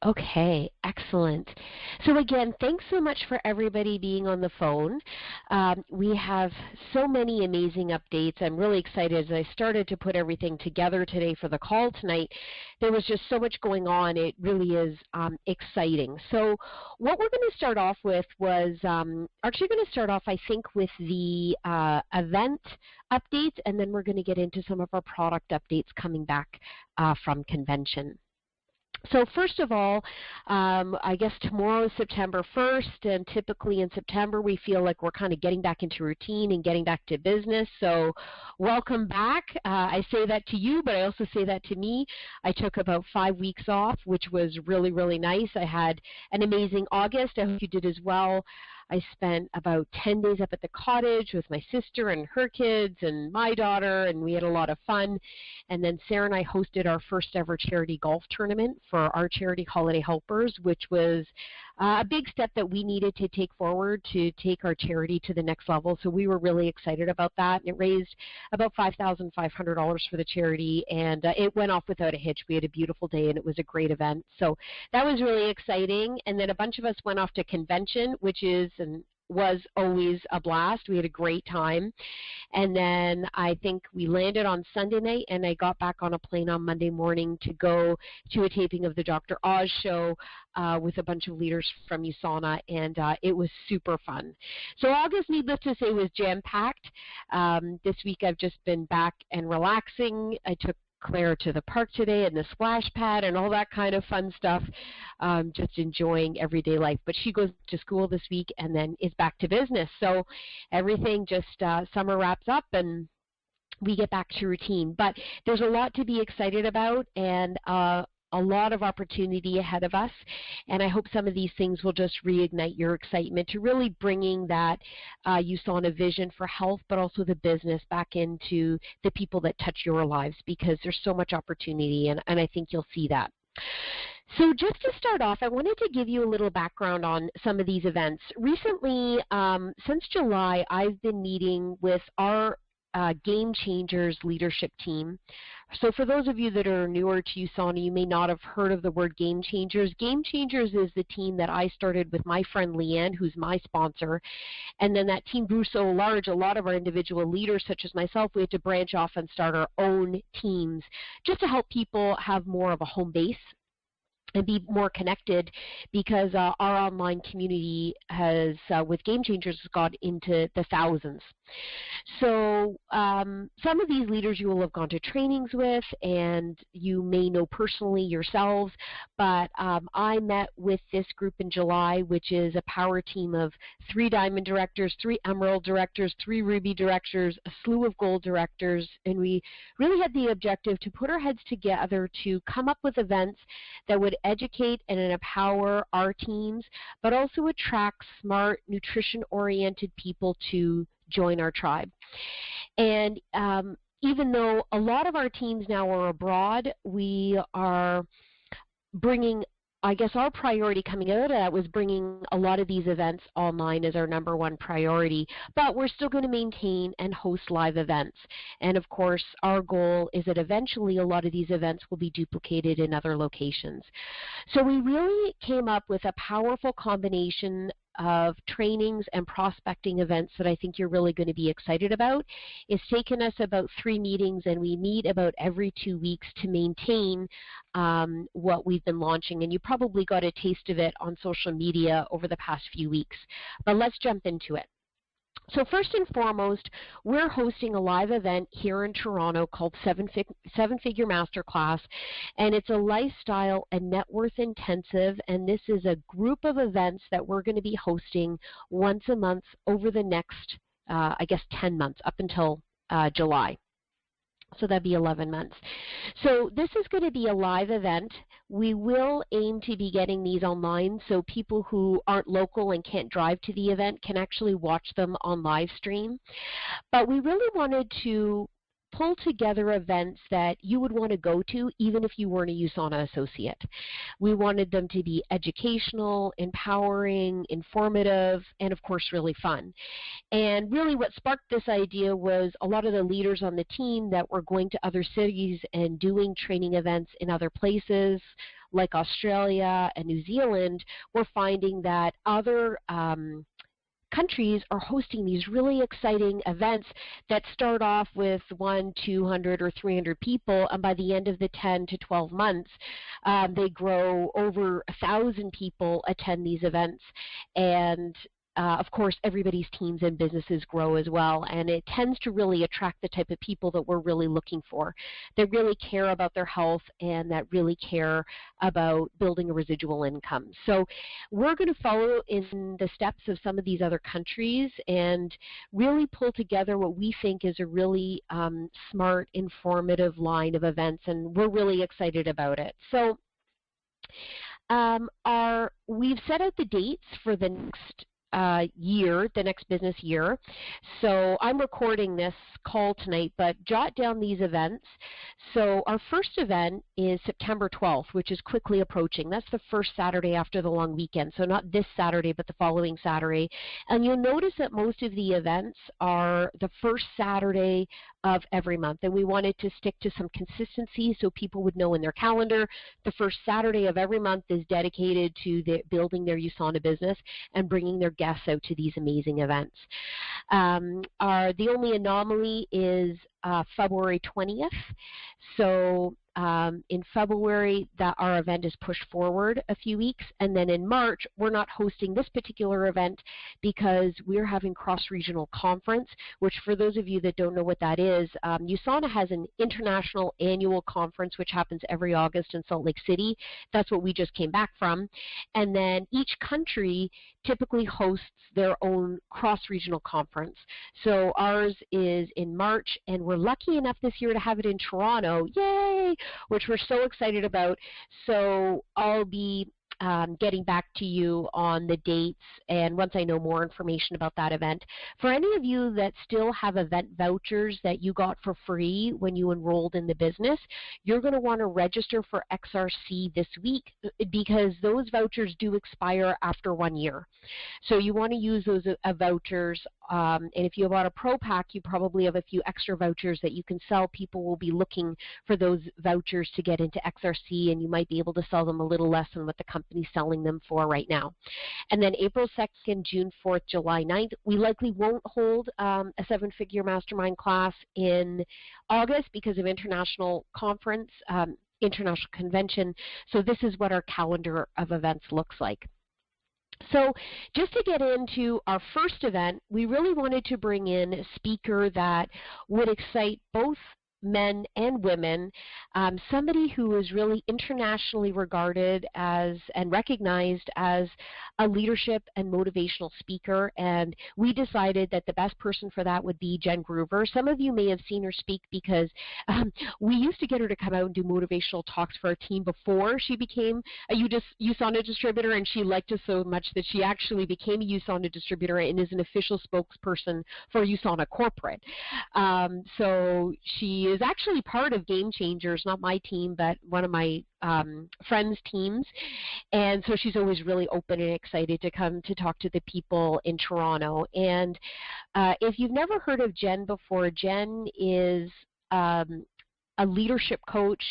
Okay, excellent. So again, thanks so much for everybody being on the phone. We have so many amazing updates. I'm really excited as I started to put everything together today for the call tonight. There was just so much going on. It really is exciting. So what we're going to start off with was actually going to start off, I think, with the event updates, and then we're going to get into some of our product updates coming back from convention. So first of all, I guess tomorrow is September 1st, and typically in September we feel like we're kind of getting back into routine and getting back to business. So welcome back. I say that to you, but I also say that to me. I took about 5 weeks off, which was really, really nice. I had an amazing August. I hope you did as well. I spent about 10 days up at the cottage with my sister and her kids and my daughter, and we had a lot of fun. And then Sarah and I hosted our first ever charity golf tournament for our charity Holiday Helpers, which was a big step that we needed to take forward to take our charity to the next level. So we were really excited about that. And it raised about $5,500 for the charity, and it went off without a hitch. We had a beautiful day, and it was a great event. So that was really exciting. And then a bunch of us went off to convention, which is and was always a blast. We had a great time. And then I think we landed on Sunday night, and I got back on a plane on Monday morning to go to a taping of the Dr. Oz show with a bunch of leaders from USANA, and it was super fun. So August, needless to say, was jam-packed. This week I've just been back and relaxing. I took Claire to the park today and the splash pad and all that kind of fun stuff, just enjoying everyday life. But she goes to school this week and then is back to business. So everything just summer wraps up and we get back to routine. But there's a lot to be excited about, and a lot of opportunity ahead of us, and I hope some of these things will just reignite your excitement to really bringing that USANA vision for health, but also the business back into the people that touch your lives, because there's so much opportunity, and I think you'll see that. So just to start off, I wanted to give you a little background on some of these events. Recently, since July, I've been meeting with our Game Changers leadership team. So for those of you that are newer to USANA, you may not have heard of the word Game Changers. Game Changers is the team that I started with my friend Leanne, who's my sponsor. And then that team grew so large, a lot of our individual leaders, such as myself, we had to branch off and start our own teams just to help people have more of a home base and be more connected, because our online community has, with Game Changers, got into the thousands. So some of these leaders you will have gone to trainings with, and you may know personally yourselves, but I met with this group in July, which is a power team of 3 Diamond directors, 3 Emerald directors, 3 Ruby directors, a slew of Gold directors, and we really had the objective to put our heads together to come up with events that would educate and empower our teams, but also attract smart, nutrition-oriented people to join our tribe. And even though a lot of our teams now are abroad, we are bringing, I guess our priority coming out of that was bringing a lot of these events online as our number one priority, but we're still going to maintain and host live events. And of course, our goal is that eventually a lot of these events will be duplicated in other locations. So we really came up with a powerful combination of trainings and prospecting events that I think you're really going to be excited about. It's taken us about 3 meetings, and we meet about every 2 weeks to maintain what we've been launching, and you probably got a taste of it on social media over the past few weeks. But let's jump into it. So first and foremost, we're hosting a live event here in Toronto called Seven Figure Masterclass, and it's a lifestyle and net worth intensive, and this is a group of events that we're going to be hosting once a month over the next, I guess, 10 months up until July. So that'd be 11 months. So this is going to be a live event. We will aim to be getting these online, so people who aren't local and can't drive to the event can actually watch them on live stream. But we really wanted to pull together events that you would want to go to even if you weren't a USANA associate. We wanted them to be educational, empowering, informative, and of course really fun. And really what sparked this idea was a lot of the leaders on the team that were going to other cities and doing training events in other places, like Australia and New Zealand, we're finding that other countries are hosting these really exciting events that start off with 100, 200, or 300 people, and by the end of the 10 to 12 months, they grow. Over 1,000 people attend these events, and of course, everybody's teams and businesses grow as well, and it tends to really attract the type of people that we're really looking for, that really care about their health and that really care about building a residual income. So we're going to follow in the steps of some of these other countries and really pull together what we think is a really smart, informative line of events, and we're really excited about it. So we've set out the dates for the next year, the next business year. So I'm recording this call tonight, but jot down these events. So our first event is September 12th, which is quickly approaching. That's the first Saturday after the long weekend. So not this Saturday, but the following Saturday. And you'll notice that most of the events are the first Saturday of every month. And we wanted to stick to some consistency so people would know in their calendar the first Saturday of every month is dedicated to building their USANA business and bringing their guests out to these amazing events. The only anomaly is February 20th. So in February, our event is pushed forward a few weeks, and then in March, we're not hosting this particular event because we're having cross-regional conference, which for those of you that don't know what that is, USANA has an international annual conference which happens every August in Salt Lake City. That's what we just came back from. And then each country typically hosts their own cross-regional conference. So ours is in March, and we're lucky enough this year to have it in Toronto. Yay! Which we're so excited about. So I'll be getting back to you on the dates and once I know more information about that event. For any of you that still have event vouchers that you got for free when you enrolled in the business, you're going to want to register for XRC this week because those vouchers do expire after 1 year. So you want to use those vouchers, and if you bought a Pro Pack, you probably have a few extra vouchers that you can sell. People will be looking for those vouchers to get into XRC, and you might be able to sell them a little less than what the company's selling them for right now. And then April 2nd, June 4th, July 9th, we likely won't hold a seven-figure mastermind class in August because of international conference, international convention. So this is what our calendar of events looks like. So just to get into our first event, we really wanted to bring in a speaker that would excite both men and women, somebody who is really internationally regarded as and recognized as a leadership and motivational speaker, and we decided that the best person for that would be Jen Groover. Some of you may have seen her speak because we used to get her to come out and do motivational talks for our team before she became a USANA distributor, and she liked us so much that she actually became a USANA distributor and is an official spokesperson for USANA Corporate. So she is actually part of Game Changers, not my team, but one of my friends' teams. And so she's always really open and excited to come to talk to the people in Toronto. And if you've never heard of Jen before, Jen is a leadership coach.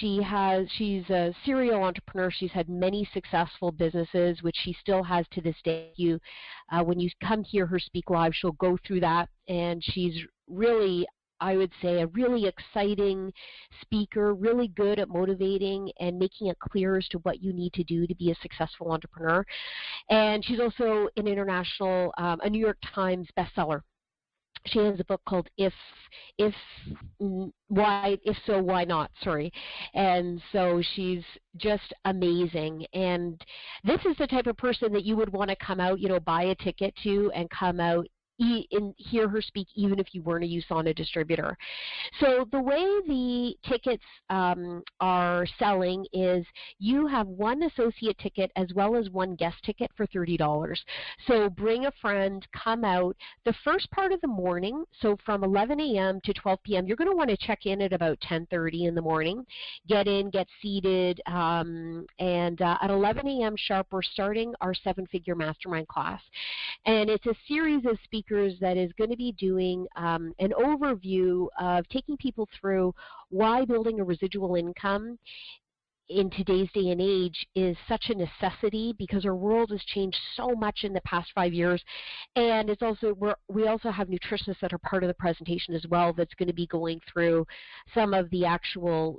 She's a serial entrepreneur. She's had many successful businesses, which she still has to this day. When you come hear her speak live, she'll go through that, and she's really, I would say, a really exciting speaker, really good at motivating and making it clear as to what you need to do to be a successful entrepreneur. And she's also an international, a New York Times bestseller. She has a book called If So, Why Not, sorry. And so she's just amazing. And this is the type of person that you would want to come out, buy a ticket to and come out and hear her speak even if you weren't a USANA distributor. So the way the tickets are selling is you have one associate ticket as well as one guest ticket for $30. So bring a friend, come out. The first part of the morning, so from 11 a.m. to 12 p.m., you're going to want to check in at about 10:30 in the morning, get in, get seated, and at 11 a.m. sharp, we're starting our seven-figure mastermind class. And it's a series of speakers that is going to be doing an overview of taking people through why building a residual income in today's day and age is such a necessity because our world has changed so much in the past 5 years. And it's also, we also have nutritionists that are part of the presentation as well that's going to be going through some of the actual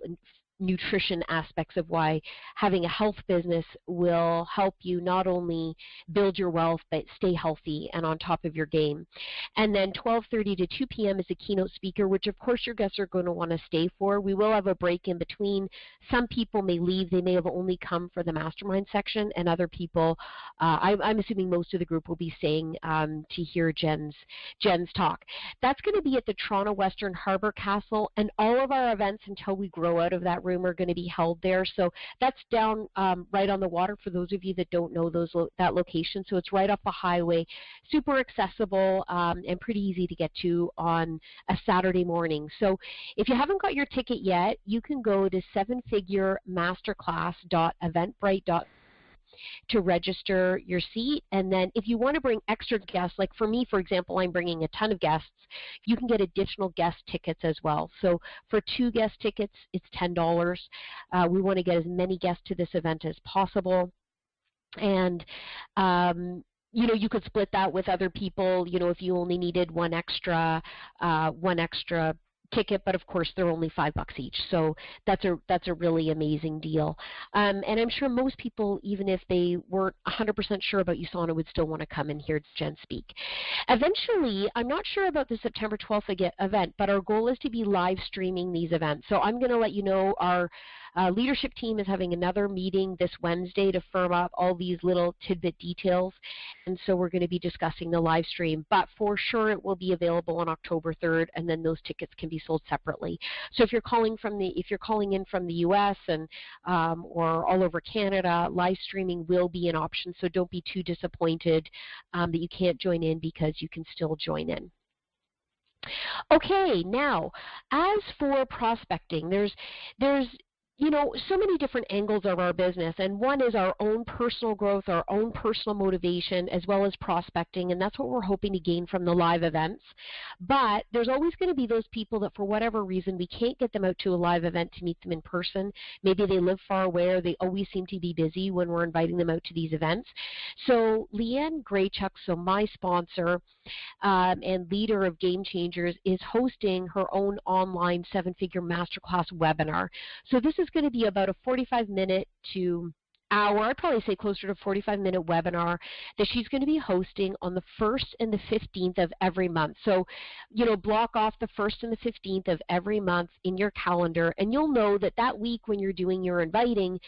nutrition aspects of why having a health business will help you not only build your wealth but stay healthy and on top of your game. And then 12:30 to 2 p.m. is a keynote speaker, which of course your guests are going to want to stay for. We will have a break in between. Some people may leave. They may have only come for the mastermind section, and other people, I'm assuming most of the group will be staying to hear Jen's talk. That's going to be at the Toronto Western Harbour Castle, and all of our events until we grow out of that room are going to be held there. So that's down right on the water for those of you that don't know that location. So it's right off the highway, super accessible and pretty easy to get to on a Saturday morning. So if you haven't got your ticket yet, you can go to sevenfiguremasterclass.eventbrite.com to register your seat. And then if you want to bring extra guests, like for me, for example, I'm bringing a ton of guests, you can get additional guest tickets as well. So for 2 guest tickets, it's $10. We want to get as many guests to this event as possible. And you could split that with other people, if you only needed one extra ticket, but of course they're only $5 each, so that's a really amazing deal. And I'm sure most people, even if they weren't 100% sure about USANA, would still want to come and hear Jen speak. Eventually, I'm not sure about the September 12th event, but our goal is to be live streaming these events. So I'm going to let you know our leadership team is having another meeting this Wednesday to firm up all these little tidbit details, and so we're going to be discussing the live stream. But for sure, it will be available on October 3rd, and then those tickets can be sold separately. So if you're calling in from the U.S. and or all over Canada, live streaming will be an option. So don't be too disappointed that you can't join in, because you can still join in. Okay, now as for prospecting, there's so many different angles of our business, and one is our own personal growth, our own personal motivation, as well as prospecting, and that's what we're hoping to gain from the live events. But there's always going to be those people that for whatever reason we can't get them out to a live event to meet them in person. Maybe they live far away, or they always seem to be busy when we're inviting them out to these events. So Leanne Graychuk, so my sponsor and leader of Game Changers, is hosting her own online 7-figure masterclass webinar. So this is going to be about a 45-minute to hour, I'd probably say closer to 45-minute webinar that she's going to be hosting on the 1st and the 15th of every month. So, block off the 1st and the 15th of every month in your calendar, and you'll know that that week when you're doing your inviting,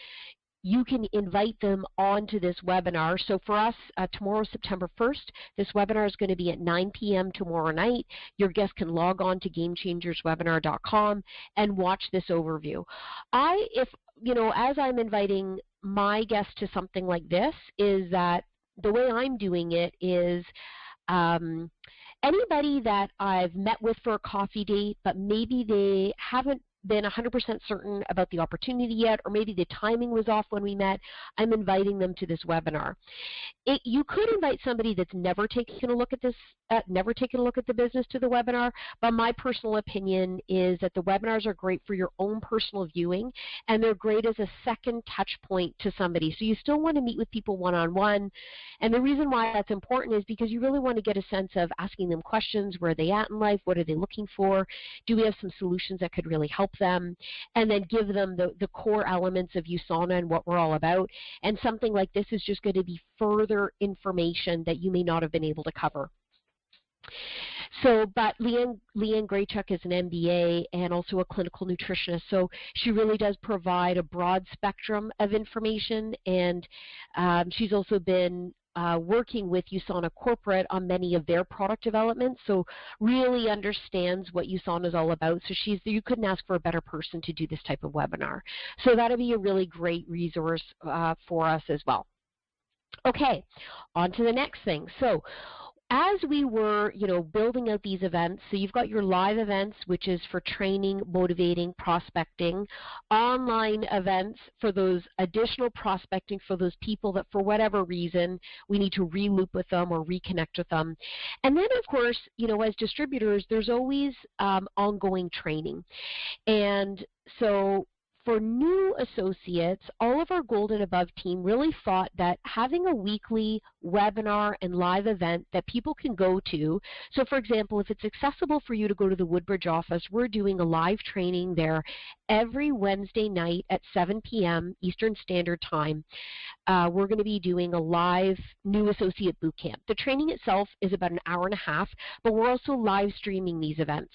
you can invite them onto this webinar. So for us, tomorrow, September 1st, this webinar is going to be at 9 p.m. tomorrow night. Your guests can log on to GameChangersWebinar.com and watch this overview. As I'm inviting my guests to something like this, is that the way I'm doing it is anybody that I've met with for a coffee date, but maybe they haven't been 100% certain about the opportunity yet, or maybe the timing was off when we met, I'm inviting them to this webinar. You could invite somebody that's never taken a look at the business to the webinar, but my personal opinion is that the webinars are great for your own personal viewing, and they're great as a second touch point to somebody. So you still want to meet with people one-on-one, and the reason why that's important is because you really want to get a sense of asking them questions. Where are they at in life? What are they looking for? Do we have some solutions that could really help them? And then give them the core elements of USANA and what we're all about. And something like this is just going to be further information that you may not have been able to cover. So, but Leanne Graychuk is an MBA and also a clinical nutritionist, so she really does provide a broad spectrum of information, and she's also been working with USANA Corporate on many of their product developments, so really understands what USANA is all about. So you couldn't ask for a better person to do this type of webinar. So that'll be a really great resource for us as well. Okay, on to the next thing. So as we were, building out these events, so you've got your live events, which is for training, motivating, prospecting, online events for those additional prospecting for those people that for whatever reason we need to re-loop with them or reconnect with them. And then, of course, as distributors, there's always ongoing training. And so for new associates, all of our Gold and Above team really thought that having a weekly webinar and live event that people can go to, so for example, if it's accessible for you to go to the Woodbridge office, we're doing a live training there every Wednesday night at 7 p.m. Eastern Standard Time. We're going to be doing a live new associate boot camp. The training itself is about an hour and a half, but we're also live streaming these events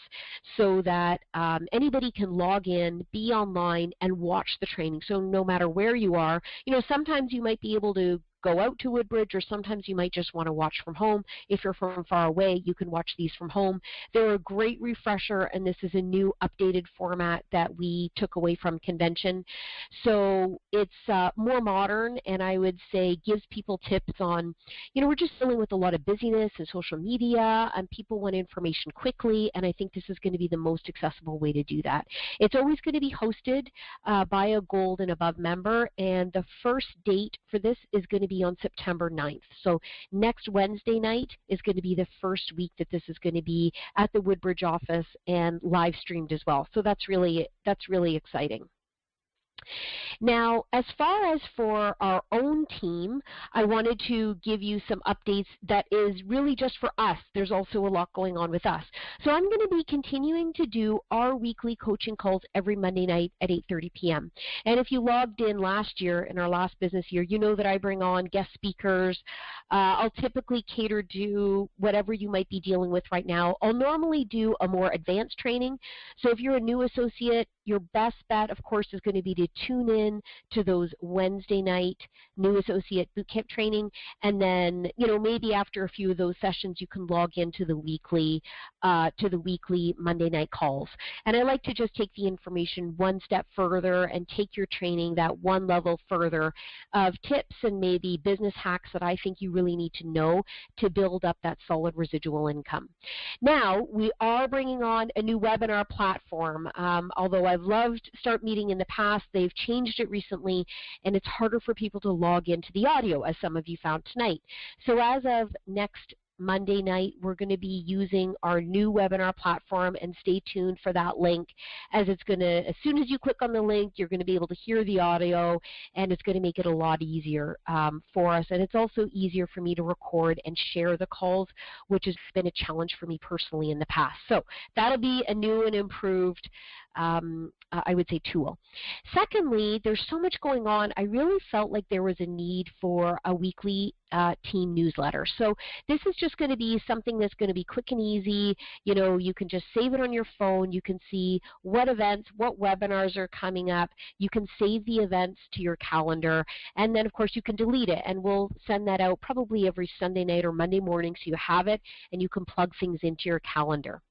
so that anybody can log in, be online, and watch the training. So no matter where you are, sometimes you might be able to go out to Woodbridge, or sometimes you might just want to watch from home. If you're from far away, you can watch these from home. They're a great refresher, and this is a new updated format that we took away from convention. So it's more modern, and I would say gives people tips on, we're just dealing with a lot of busyness and social media, and people want information quickly, and I think this is going to be the most accessible way to do that. It's always going to be hosted by a Gold and Above member, and the first date for this is going to be on September 9th. So next Wednesday night is going to be the first week that this is going to be at the Woodbridge office and live streamed as well. So that's really exciting. Now, as far as for our own team, I wanted to give you some updates that is really just for us. There's also a lot going on with us. So I'm going to be continuing to do our weekly coaching calls every Monday night at 8:30 p.m. And if you logged in last year, in our last business year, you know that I bring on guest speakers. I'll typically cater to whatever you might be dealing with right now. I'll normally do a more advanced training. So if you're a new associate, your best bet, of course, is going to be to tune in to those Wednesday night new associate bootcamp training, and then maybe after a few of those sessions, you can log into the weekly Monday night calls. And I like to just take the information one step further and take your training that one level further of tips and maybe business hacks that I think you really need to know to build up that solid residual income. Now, we are bringing on a new webinar platform. Although I've loved Start Meeting in the past, they've changed it recently, and it's harder for people to log into the audio, as some of you found tonight. So as of next Monday night, we're going to be using our new webinar platform, and stay tuned for that link, as it's going to, as soon as you click on the link, you're going to be able to hear the audio, and it's going to make it a lot easier for us. And it's also easier for me to record and share the calls, which has been a challenge for me personally in the past. So that'll be a new and improved I would say tool. Secondly, there's so much going on. I really felt like there was a need for a weekly team newsletter. So this is just going to be something that's going to be quick and easy. You can just save it on your phone. You can see what events, what webinars are coming up. You can save the events to your calendar, and then of course you can delete it, and we'll send that out probably every Sunday night or Monday morning, so you have it and you can plug things into your calendar.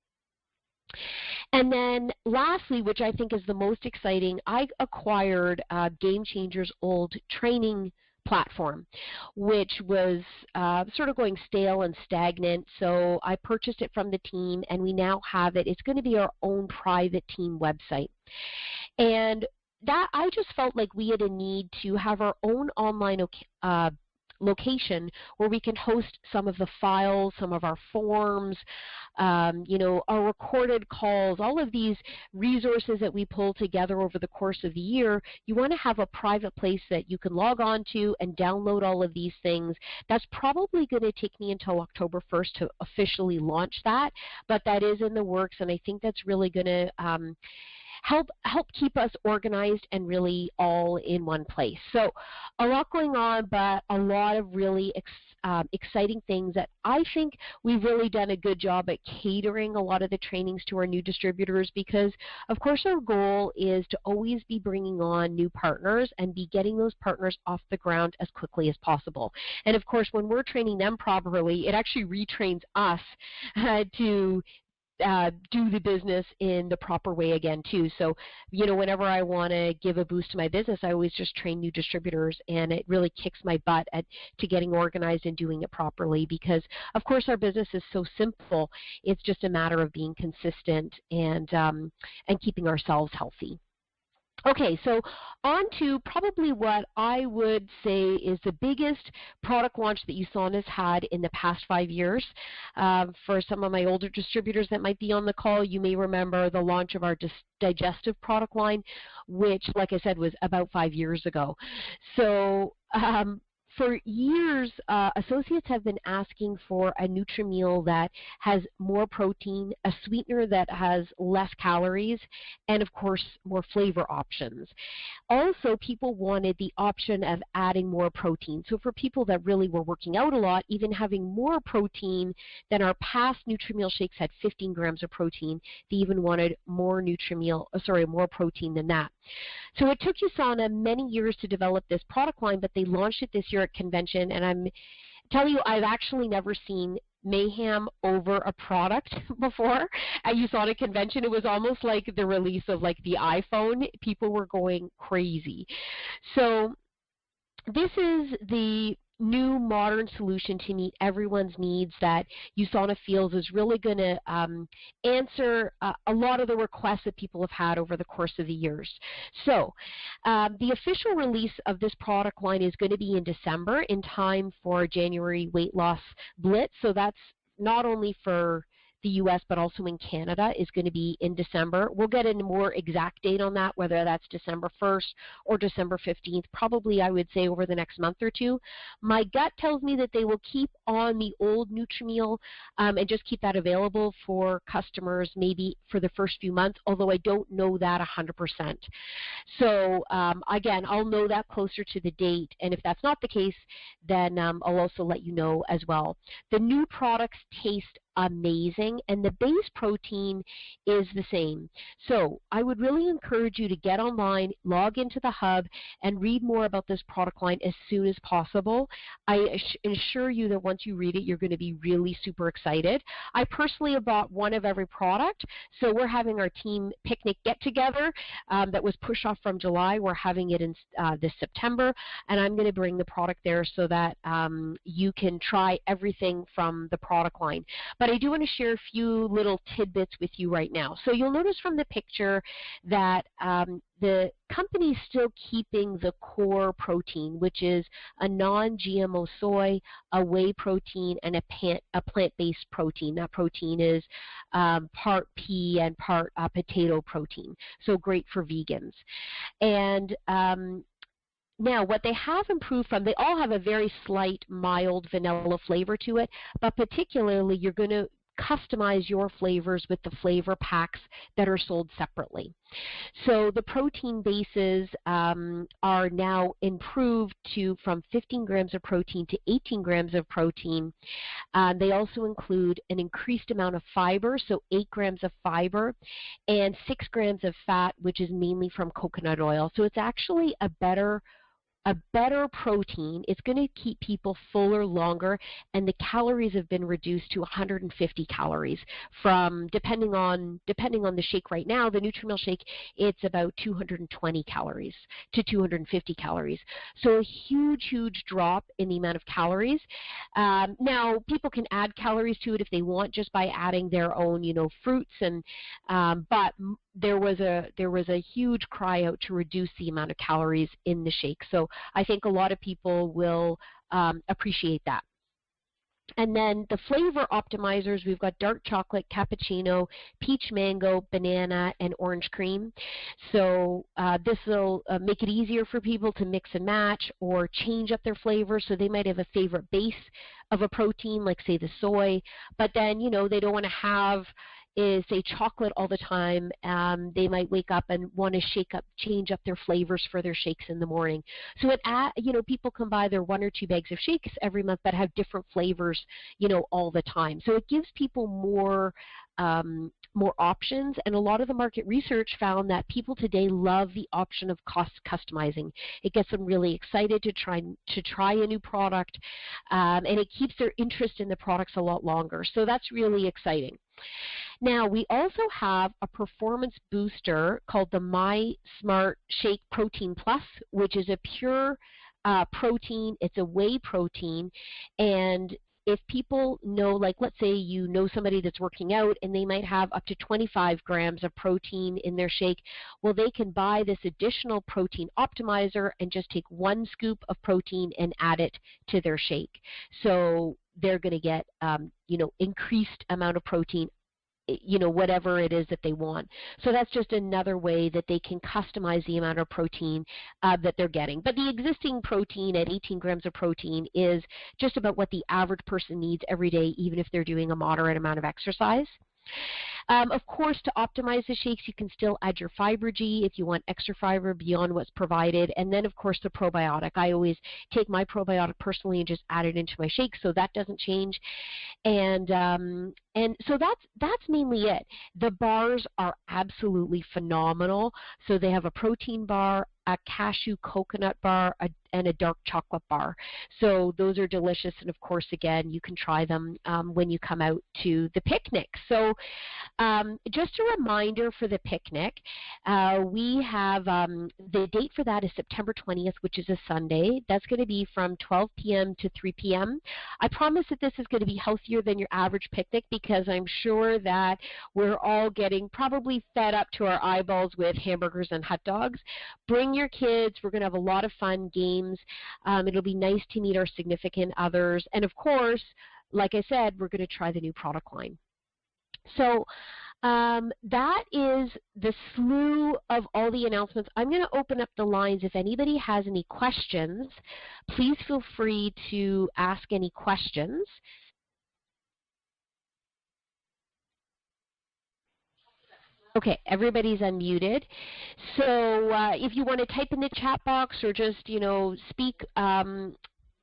And then lastly, which I think is the most exciting, I acquired Game Changers' old training platform, which was sort of going stale and stagnant. So I purchased it from the team, and we now have it. It's going to be our own private team website. And that, I just felt like we had a need to have our own online location where we can host some of the files, some of our forms, our recorded calls, all of these resources that we pull together over the course of the year. You want to have a private place that you can log on to and download all of these things. That's probably going to take me until October 1st to officially launch that, but that is in the works, and I think that's really going to help keep us organized and really all in one place. So a lot going on, but a lot of really exciting things that I think we've really done a good job at catering a lot of the trainings to our new distributors, because of course our goal is to always be bringing on new partners and be getting those partners off the ground as quickly as possible. And of course when we're training them properly, it actually retrains us to do the business in the proper way again too. So, whenever I want to give a boost to my business, I always just train new distributors, and it really kicks my butt to getting organized and doing it properly, because of course our business is so simple. It's just a matter of being consistent and keeping ourselves healthy. Okay, so on to probably what I would say is the biggest product launch that USANA's had in the past 5 years. For some of my older distributors that might be on the call, you may remember the launch of our digestive product line, which, like I said, was about 5 years ago. So for years, associates have been asking for a NutriMeal that has more protein, a sweetener that has less calories, and of course, more flavor options. Also, people wanted the option of adding more protein. So for people that really were working out a lot, even having more protein than our past NutriMeal shakes had 15 grams of protein, they even wanted more more protein than that. So it took USANA many years to develop this product line, but they launched it this year at convention, and I'm telling you, I've actually never seen mayhem over a product before at USANA convention. It was almost like the release of like the iPhone. People were going crazy. So this is the new modern solution to meet everyone's needs that USANA feels is really going to answer a lot of the requests that people have had over the course of the years. So the official release of this product line is going to be in December, in time for January weight loss blitz. So that's not only for the U.S. but also in Canada, is going to be in December. We'll get a more exact date on that, whether that's December 1st or December 15th, probably I would say over the next month or two. My gut tells me that they will keep on the old NutriMeal and just keep that available for customers maybe for the first few months, although I don't know that 100%. So again, I'll know that closer to the date, and if that's not the case, then I'll also let you know as well. The new products taste amazing, and the base protein is the same. So I would really encourage you to get online, log into the hub, and read more about this product line as soon as possible. I assure you that once you read it, you're going to be really super excited. I personally have bought one of every product, so we're having our team picnic get-together that was pushed off from July. We're having it in this September, and I'm going to bring the product there so that you can try everything from the product line. But I do want to share a few little tidbits with you right now. So you'll notice from the picture that the company is still keeping the core protein, which is a non-GMO soy, a whey protein, and a plant-based protein. That protein is part pea and part potato protein, so great for vegans. And now, what they have improved from, they all have a very slight, mild vanilla flavor to it, but particularly you're going to customize your flavors with the flavor packs that are sold separately. So the protein bases are now improved from 15 grams of protein to 18 grams of protein. They also include an increased amount of fiber, so 8 grams of fiber, and 6 grams of fat, which is mainly from coconut oil. So it's actually a better protein. It's going to keep people fuller longer, and the calories have been reduced to 150 calories from, depending on the shake right now, the NutriMeal shake, it's about 220 calories to 250 calories. So a huge drop in the amount of calories. Now, people can add calories to it if they want, just by adding their own, fruits, and but there was a huge cry out to reduce the amount of calories in the shake. So I think a lot of people will appreciate that. And then the flavor optimizers, we've got dark chocolate, cappuccino, peach mango, banana, and orange cream. So this will make it easier for people to mix and match or change up their flavors. So they might have a favorite base of a protein, like say the soy, but then, they don't want to have say chocolate all the time. They might wake up and want to change up their flavors for their shakes in the morning. So people can buy their 1 or 2 bags of shakes every month that have different flavors, all the time. So it gives people more options, and a lot of the market research found that people today love the option of customizing. It gets them really excited to try a new product, and it keeps their interest in the products a lot longer. So that's really exciting. Now, we also have a performance booster called the My Smart Shake Protein Plus, which is a pure protein. It's a whey protein, and if people know, like let's say you know somebody that's working out and they might have up to 25 grams of protein in their shake, well, they can buy this additional protein optimizer and just take 1 scoop of protein and add it to their shake. So they're going to get, increased amount of protein, whatever it is that they want. So that's just another way that they can customize the amount of protein that they're getting. But the existing protein at 18 grams of protein is just about what the average person needs every day, even if they're doing a moderate amount of exercise. Of course, to optimize the shakes, you can still add your Fiber-G if you want extra fiber beyond what's provided. And then, of course, the probiotic. I always take my probiotic personally and just add it into my shake, so that doesn't change. And so that's mainly it. The bars are absolutely phenomenal. So they have a protein bar, a cashew coconut bar, and a dark chocolate bar. So those are delicious, and of course, again, you can try them when you come out to the picnic. So just a reminder for the picnic, we have the date for that is September 20th, which is a Sunday. That's going to be from 12 p.m. to 3 p.m. I promise that this is going to be healthier than your average picnic, because I'm sure that we're all getting probably fed up to our eyeballs with hamburgers and hot dogs. Bring your kids. We're going to have a lot of fun games. It'll be nice to meet our significant others. And of course, like I said, we're going to try the new product line. So that is the slew of all the announcements. I'm going to open up the lines. If anybody has any questions, please feel free to ask any questions. Okay, everybody's unmuted. So if you want to type in the chat box or just, speak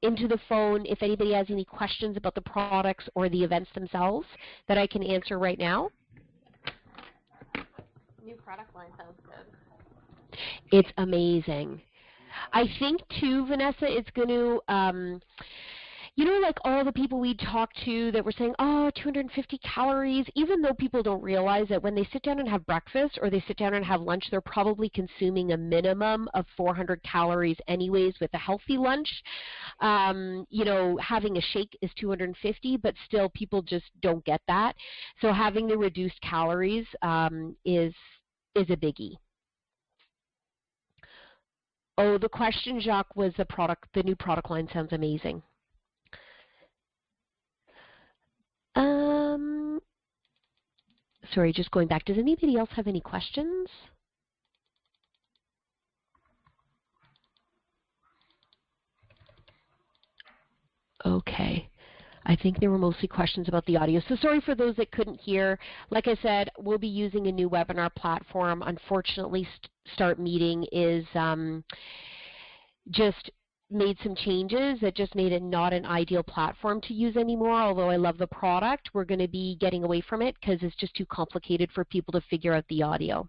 into the phone if anybody has any questions about the products or the events themselves that I can answer right now. New product line sounds good. It's amazing. I think, too, Vanessa, it's going to, like all the people we talked to that were saying, 250 calories, even though people don't realize that when they sit down and have breakfast or they sit down and have lunch, they're probably consuming a minimum of 400 calories anyways with a healthy lunch. Having a shake is 250, but still people just don't get that. So having the reduced calories is a biggie. Oh, the question, Jacques, was the new product line sounds amazing. Sorry, just going back. Does anybody else have any questions? Okay. I think there were mostly questions about the audio. So sorry for those that couldn't hear. Like I said, we'll be using a new webinar platform. Unfortunately, Start Meeting is just made some changes that just made it not an ideal platform to use anymore. Although I love the product, we're going to be getting away from it because it's just too complicated for people to figure out the audio.